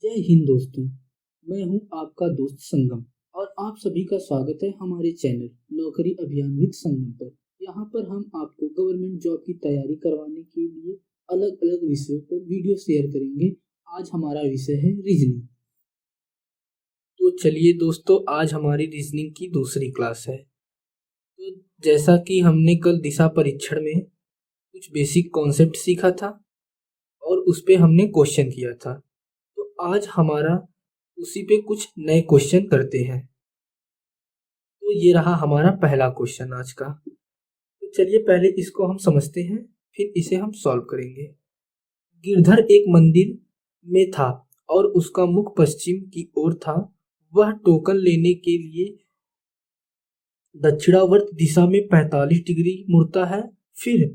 जय हिंद दोस्तों। मैं हूं आपका दोस्त संगम और आप सभी का स्वागत है हमारे चैनल नौकरी अभियान विद संगम पर। यहाँ पर हम आपको गवर्नमेंट जॉब की तैयारी करवाने के लिए अलग अलग विषयों पर वीडियो शेयर करेंगे। आज हमारा विषय है रीजनिंग। तो चलिए दोस्तों, आज हमारी रीजनिंग की दूसरी क्लास है। तो जैसा कि हमने कल दिशा परीक्षण में कुछ बेसिक कॉन्सेप्ट सीखा था और उस पे हमने क्वेश्चन किया था, तो आज हमारा उसी पे कुछ नए क्वेश्चन करते हैं। तो ये रहा हमारा पहला क्वेश्चन आज का। तो चलिए पहले इसको हम समझते हैं, फिर इसे हम सॉल्व करेंगे। गिरधर एक मंदिर में था और उसका मुख पश्चिम की ओर था। वह टोकन लेने के लिए दक्षिणावर्त दिशा में 45 डिग्री मुड़ता है, फिर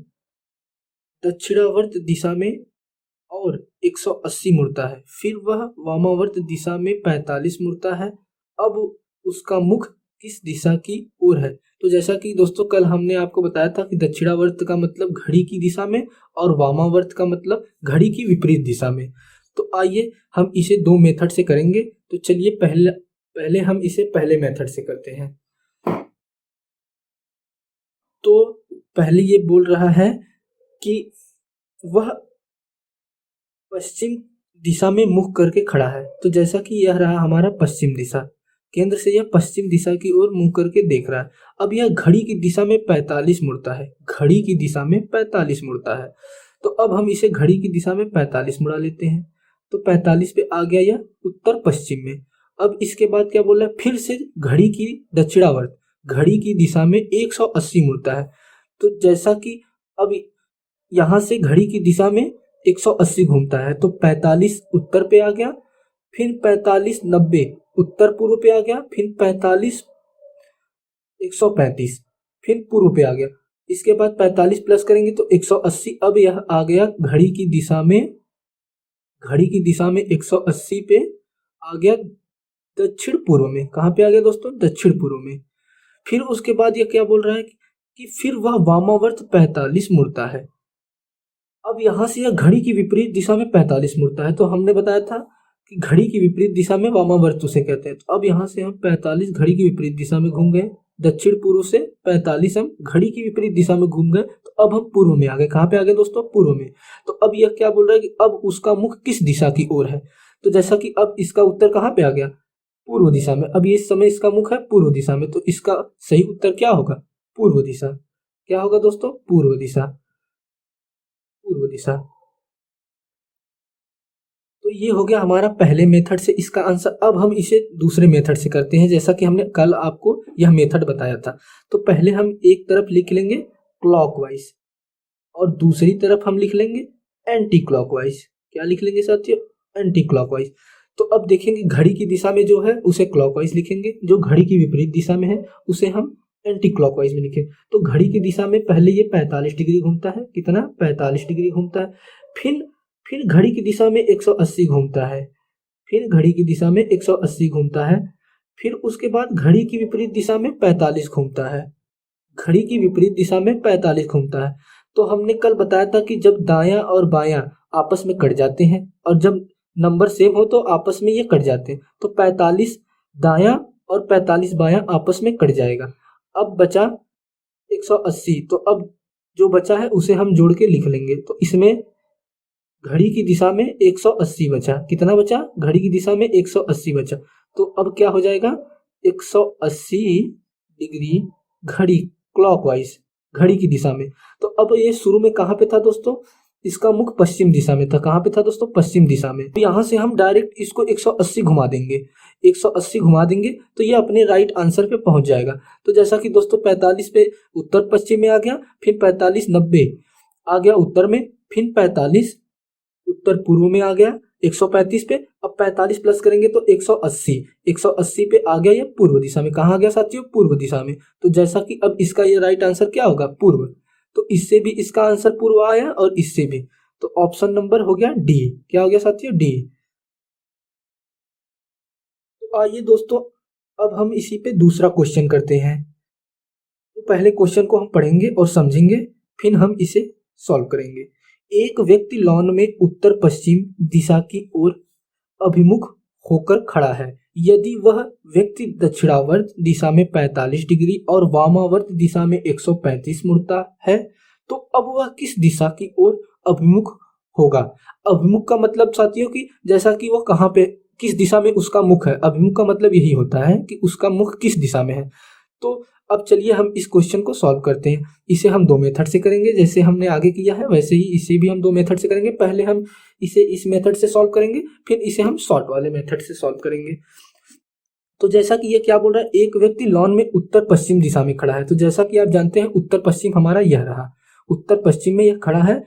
दक्षिणावर्त दिशा में और 180 मुड़ता है, फिर वह वामावर्त दिशा में 45 मुड़ता है। अब उसका मुख किस दिशा की ओर है? तो जैसा कि दोस्तों कल हमने आपको बताया था कि दक्षिणावर्त का मतलब घड़ी की दिशा में और वामावर्त का मतलब घड़ी की विपरीत दिशा में। तो आइए हम इसे दो मेथड से करेंगे। तो चलिए पहले हम इसे पहले मेथड से करते हैं। तो पहले ये बोल रहा है कि वह पश्चिम दिशा में मुख करके खड़ा है। तो जैसा कि यह रहा हमारा पश्चिम दिशा, केंद्र से यह पश्चिम दिशा की ओर मुंह करके देख रहा है। अब यह घड़ी की दिशा में 45 मुड़ता है, घड़ी की दिशा में 45 मुड़ता है। तो अब हम इसे घड़ी की दिशा में 45 मुड़ा लेते हैं। तो 45 पे आ गया यह उत्तर पश्चिम में। अब इसके बाद क्या बोल रहा है, फिर से घड़ी की दक्षिणावर्त घड़ी की दिशा में 180 मुड़ता है। तो जैसा कि अब यहाँ से घड़ी की दिशा में 180 घूमता है, तो 45 उत्तर पे आ गया, फिर 45 90 उत्तर पूर्व पे आ गया, फिर 45 135 फिर पूर्व पे आ गया। इसके बाद 45 प्लस करेंगे तो 180। अब यह आ गया घड़ी की दिशा में, घड़ी की दिशा में 180 पे आ गया दक्षिण पूर्व में। कहाँ पे आ गया दोस्तों? दक्षिण पूर्व में। फिर उसके बाद यह क्या बोल रहा है कि फिर वह वामावर्त 45 मुड़ता है। अब यहां से यह घड़ी की विपरीत दिशा में 45 मुड़ता है। तो हमने बताया था कि घड़ी की विपरीत दिशा में वामावर्त उसे कहते हैं। तो अब यहां से हम 45 घड़ी की विपरीत दिशा में घूम गए, दक्षिण पूर्व से 45 हम घड़ी की विपरीत दिशा में घूम गए। तो अब हम पूर्व में आ गए। कहाँ पे आ गए दोस्तों? पूर्व में। तो अब यह क्या बोल रहा है कि अब उसका मुख किस दिशा की ओर है? तो जैसा कि अब इसका उत्तर कहाँ पे आ गया? पूर्व दिशा में। अब इस समय इसका मुख है पूर्व दिशा में, तो इसका सही उत्तर क्या होगा? पूर्व दिशा। क्या होगा दोस्तों? पूर्व दिशा। पूर्व दिशा। तो ये हो गया हमारा पहले मेथड से इसका आंसर। अब हम इसे दूसरे मेथड से करते हैं, जैसा कि हमने कल आपको यह मेथड बताया था। तो पहले हम एक तरफ लिख लेंगे क्लॉकवाइज और दूसरी तरफ हम लिख लेंगे एंटी क्लॉकवाइज। क्या लिख लेंगे साथियों? Anti clockwise. तो अब देखेंगे घड़ी की दिशा में जो है उसे क्लॉकवाइज लिखेंगे, जो घड़ी की विपरीत दिशा में है उसे हम एंटी क्लॉकवाइज में लिखें। तो घड़ी की दिशा में पहले ये 45 डिग्री घूमता है। कितना? 45 डिग्री घूमता है। फिर घड़ी की दिशा में 180 घूमता है, फिर घड़ी की दिशा में 180 घूमता है, फिर उसके बाद घड़ी की विपरीत दिशा में 45 घूमता है, घड़ी की विपरीत दिशा में 45 घूमता है। तो हमने कल बताया था कि जब दायां और बायां आपस में कट जाते हैं और जब नंबर सेम हो तो आपस में ये कट जाते हैं। तो 45 दायां और 45 बायां आपस में कट जाएगा। अब बचा 180। तो अब जो बचा है उसे हम जोड़ के लिख लेंगे। तो इसमें घड़ी की दिशा में 180 बचा। कितना बचा? घड़ी की दिशा में 180 बचा। तो अब क्या हो जाएगा? 180 डिग्री घड़ी क्लॉकवाइज घड़ी की दिशा में। तो अब ये शुरू में कहाँ पे था दोस्तों? इसका मुख पश्चिम दिशा में था। कहाँ पे था दोस्तों? पश्चिम दिशा में। तो यहाँ से हम डायरेक्ट इसको 180 घुमा देंगे, 180 घुमा देंगे तो ये अपने राइट आंसर पे पहुंच जाएगा। तो जैसा कि दोस्तों 45 पे उत्तर पश्चिम में आ गया, फिर 45 90 आ गया उत्तर में, फिर 45 उत्तर पूर्व में आ गया 135 पे। अब 45 प्लस करेंगे तो 180, 180 पे आ गया ये पूर्व दिशा में। कहाँ आ गया साथियों? पूर्व दिशा में। तो जैसा कि अब इसका ये राइट आंसर क्या होगा? पूर्व। तो इससे भी इसका आंसर पूर्व आया और इससे भी। तो ऑप्शन नंबर हो गया डी। क्या हो गया साथियों? डी। तो आइए दोस्तों अब हम इसी पे दूसरा क्वेश्चन करते हैं। तो पहले क्वेश्चन को हम पढ़ेंगे और समझेंगे, फिर हम इसे सॉल्व करेंगे। एक व्यक्ति लॉन में उत्तर पश्चिम दिशा की ओर अभिमुख होकर खड़ा है। यदि वह व्यक्ति दक्षिणावर्त दिशा में 45 डिग्री और वामावर्त दिशा में 135 मुड़ता है तो अब वह किस दिशा की ओर अभिमुख होगा। अभिमुख का मतलब साथियों कि जैसा कि वो कहाँ पे किस दिशा में उसका मुख है, अभिमुख का मतलब यही होता है कि उसका मुख किस दिशा में है। तो अब चलिए हम इस क्वेश्चन को सॉल्व करते हैं। इसे हम दो मेथड से करेंगे, जैसे हमने आगे किया है वैसे ही इसे भी हम दो मेथड से करेंगे। पहले हम इसे इस मेथड से सॉल्व करेंगे, फिर इसे हम शॉर्ट वाले मेथड से सॉल्व करेंगे। तो जैसा कि ये क्या बोल रहा है, एक व्यक्ति लॉन में उत्तर पश्चिम दिशा में खड़ा है। तो जैसा कि आप जानते हैं उत्तर पश्चिम हमारा यह रहा, उत्तर पश्चिम में यह खड़ा है।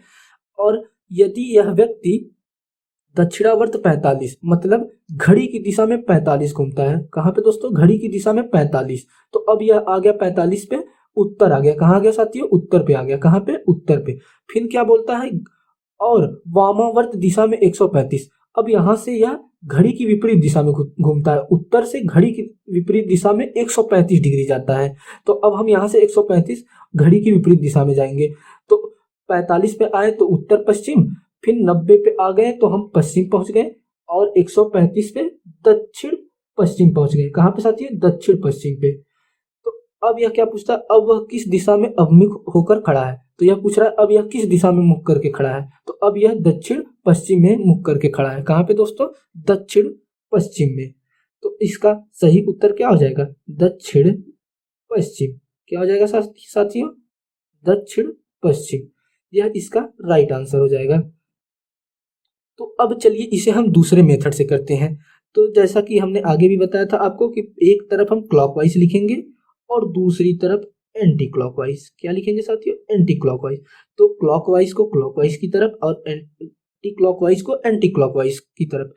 और यदि यह व्यक्ति दक्षिणावर्त 45 मतलब घड़ी की दिशा में 45 घूमता है। कहाँ पे दोस्तों, घड़ी की दिशा में 45। तो अब यह आ गया 45 पे, उत्तर आ गया। कहाँ आ गया साथियों, उत्तर पे आ गया। कहाँ पे, उत्तर पे। फिर क्या बोलता है, और वामावर्त दिशा में 135। अब यहाँ से यह घड़ी की विपरीत दिशा में घूमता है। उत्तर से घड़ी की विपरीत दिशा में 135 डिग्री जाता है। तो अब हम यहाँ से 135 घड़ी की विपरीत दिशा में जाएंगे। तो 45 पे आए तो उत्तर पश्चिम, फिर 90 पे आ गए तो हम पश्चिम पहुंच गए, और 135 पे दक्षिण पश्चिम पहुंच गए। कहाँ पे साथियों, दक्षिण पश्चिम पे। तो अब यह क्या पूछता है, अब वह किस दिशा में अभिमुख होकर खड़ा है। तो यह पूछ रहा है अब यह किस दिशा में मुख करके खड़ा है। तो अब यह दक्षिण पश्चिम में मुख करके खड़ा है। कहाँ पे दोस्तों, दक्षिण पश्चिम में। तो इसका सही उत्तर क्या हो जाएगा, दक्षिण पश्चिम। क्या हो जाएगा साथियों, दक्षिण पश्चिम। यह इसका राइट आंसर हो जाएगा। तो अब चलिए इसे हम दूसरे मेथड से करते हैं। तो जैसा कि हमने आगे भी बताया था आपको कि एक तरफ हम क्लॉकवाइज लिखेंगे और दूसरी तरफ एंटी क्लॉकवाइज। क्या लिखेंगे साथियों, एंटी क्लॉकवाइज। तो क्लॉकवाइज को क्लॉकवाइज की तरफ और एंटी क्लॉकवाइज को एंटी क्लॉकवाइज की तरफ।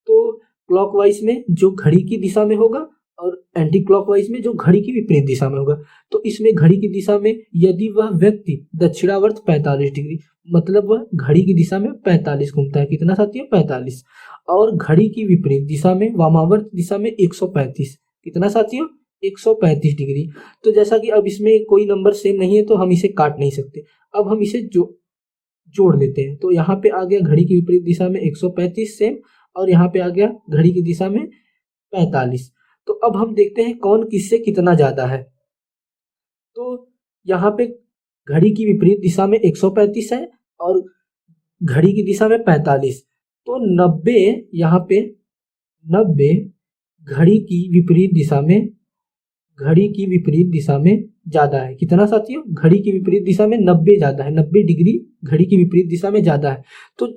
तो क्लॉकवाइज में जो घड़ी की दिशा में होगा और एंटी क्लॉकवाइज में जो घड़ी की विपरीत दिशा में होगा। तो इसमें घड़ी की दिशा में यदि वह व्यक्ति दक्षिणावर्त 45 डिग्री मतलब वह घड़ी की दिशा में 45 घूमता है। कितना साथियों, 45। और घड़ी की विपरीत दिशा में वामावर्त दिशा में 135। कितना साथियों, 135 डिग्री। तो जैसा कि अब इसमें कोई नंबर सेम नहीं है तो हम इसे काट नहीं सकते। अब हम इसे जोड़ लेते हैं। तो यहाँ पे आ गया घड़ी की विपरीत दिशा में 135 सेम, और यहाँ पे आ गया घड़ी की दिशा में 45। तो अब हम देखते हैं कौन किससे कितना ज्यादा है। तो यहाँ पे घड़ी की विपरीत दिशा में 135 है और घड़ी की दिशा में 45। तो 90 यहाँ पे 90 घड़ी की विपरीत दिशा में, घड़ी की विपरीत दिशा में ज्यादा है। कितना साथियों, घड़ी की विपरीत दिशा में 90 ज्यादा है। 90 डिग्री घड़ी की विपरीत दिशा में ज्यादा है। तो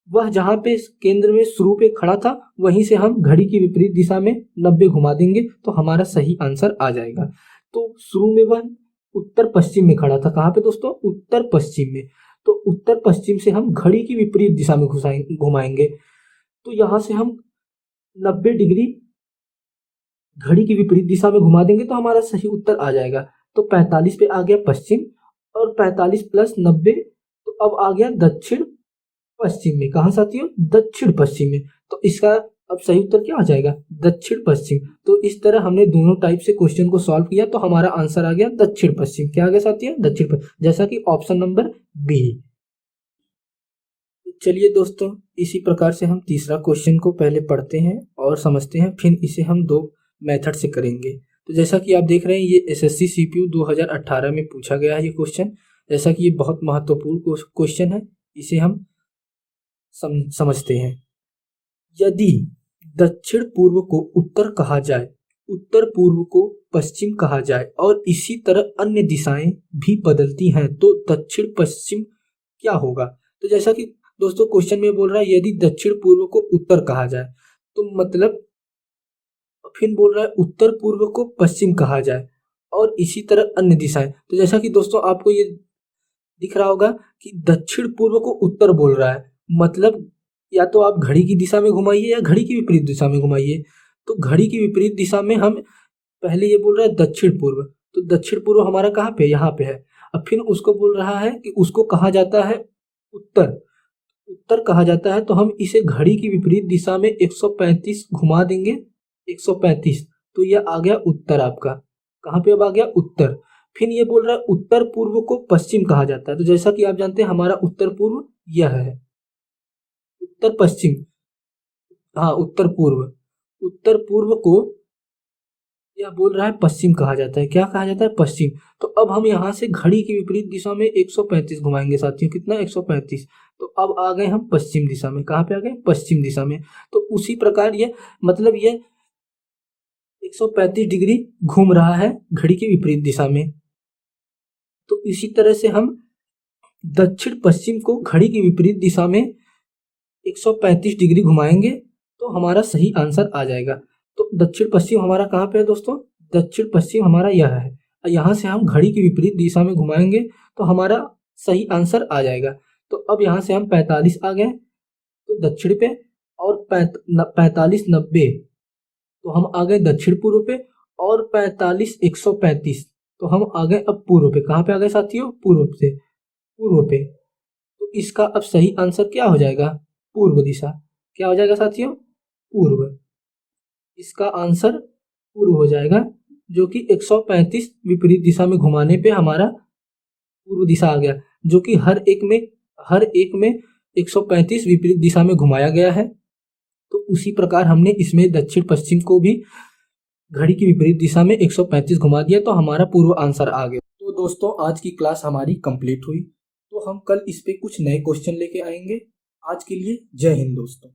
वह जहाँ पे केंद्र में शुरू पे खड़ा था वहीं से हम घड़ी की विपरीत दिशा में 90 घुमा देंगे तो हमारा सही आंसर आ जाएगा। तो शुरू में वह उत्तर पश्चिम में खड़ा था। कहाँ पे दोस्तों, उत्तर पश्चिम में। तो उत्तर पश्चिम से हम घड़ी की विपरीत दिशा में घुमाएंगे। तो यहाँ से हम 90 डिग्री घड़ी की विपरीत दिशा में घुमा देंगे तो हमारा सही उत्तर आ जाएगा। तो 45 पे आ गया पश्चिम, और 45 प्लस 90 तो अब आ गया दक्षिण पश्चिम में। कहाँ साथियों, दक्षिण पश्चिम में। तो इसका अब सही उत्तर क्या आ जाएगा, दक्षिण पश्चिम। तो इस तरह हमने दोनों टाइप से क्वेश्चन को सॉल्व किया तो हमारा आंसर आ गया दक्षिण पश्चिम। क्या आ गया साथियों, दक्षिण पश्चिम, जैसा कि ऑप्शन नंबर बी। चलिए दोस्तों, इसी प्रकार से हम तीसरा क्वेश्चन को पहले पढ़ते हैं और समझते हैं, फिर इसे हम दो मेथड से करेंगे। तो जैसा कि आप देख रहे हैं ये एसएससी सीपीयू 2018 में पूछा गया है ये क्वेश्चन। जैसा कि ये बहुत महत्वपूर्ण क्वेश्चन है, इसे हम समझते हैं। यदि दक्षिण पूर्व को उत्तर कहा जाए, उत्तर पूर्व को पश्चिम कहा जाए और इसी तरह अन्य दिशाएं भी बदलती हैं तो दक्षिण पश्चिम क्या होगा। तो जैसा कि दोस्तों क्वेश्चन में बोल रहा है यदि दक्षिण पूर्व को उत्तर कहा जाए, तो मतलब फिर बोल रहा है उत्तर पूर्व को पश्चिम कहा जाए और इसी तरह अन्य दिशाएं। तो जैसा कि दोस्तों आपको ये दिख रहा होगा कि दक्षिण पूर्व को उत्तर बोल रहा है, मतलब या तो आप घड़ी की दिशा में घुमाइए या घड़ी की विपरीत दिशा में घुमाइए। तो घड़ी की विपरीत दिशा में हम पहले ये बोल रहा है दक्षिण पूर्व, तो दक्षिण पूर्व हमारा कहाँ पे, यहाँ पे है। अब फिर उसको बोल रहा है कि उसको कहा जाता है उत्तर, उत्तर कहा जाता है। तो हम इसे घड़ी की विपरीत दिशा में 135 घुमा देंगे, 135। तो यह आ गया उत्तर आपका। कहाँ पे अब आ गया, उत्तर। फिर ये बोल रहा है उत्तर पूर्व को पश्चिम कहा जाता है। तो जैसा कि आप जानते हैं हमारा उत्तर पूर्व यह है, उत्तर पश्चिम। हाँ, उत्तर पूर्व। उत्तर पूर्व को यह बोल रहा है पश्चिम कहा जाता है। क्या कहा जाता है? पश्चिम। तो अब हम यहाँ से घड़ी की विपरीत दिशा में 135 घुमाएंगे साथियों। कितना? 135। तो अब आ गए हम पश्चिम दिशा में। कहाँ पे आ गए? पश्चिम दिशा में। तो उसी प्रकार ये मतलब ये 135 डिग्री घूम रहा है घड़ी की विपरीत दिशा में। तो इसी तरह से हम दक्षिण पश्चिम को घड़ी की विपरीत दिशा में 135 डिग्री घुमाएंगे तो हमारा सही आंसर आ जाएगा। तो दक्षिण पश्चिम हमारा कहाँ पे है दोस्तों? दक्षिण पश्चिम हमारा यह है। यहाँ से हम घड़ी की विपरीत दिशा में घुमाएंगे तो हमारा सही आंसर आ जाएगा। तो अब यहाँ से हम 45 आ गए तो दक्षिण पे, और 45 90 तो हम आ गए दक्षिण पूर्व पे, और 45 135 तो हम आ गए अब पूर्व पे। कहाँ पे आ गए साथियों? पूर्व से। पूर्व पे। तो इसका अब सही आंसर क्या हो जाएगा? पूर्व दिशा। क्या हो जाएगा साथियों? पूर्व। इसका आंसर पूर्व हो जाएगा, जो कि 135 विपरीत दिशा में घुमाने पे हमारा पूर्व दिशा आ गया, जो कि हर एक में 135 विपरीत दिशा में घुमाया गया है। तो उसी प्रकार हमने इसमें दक्षिण पश्चिम को भी घड़ी की विपरीत दिशा में 135 घुमा दिया तो हमारा पूर्व आंसर आ गया। तो दोस्तों आज की क्लास हमारी कंप्लीट हुई। तो हम कल इस पे कुछ नए क्वेश्चन लेके आएंगे। आज के लिए जय हिंद दोस्तों।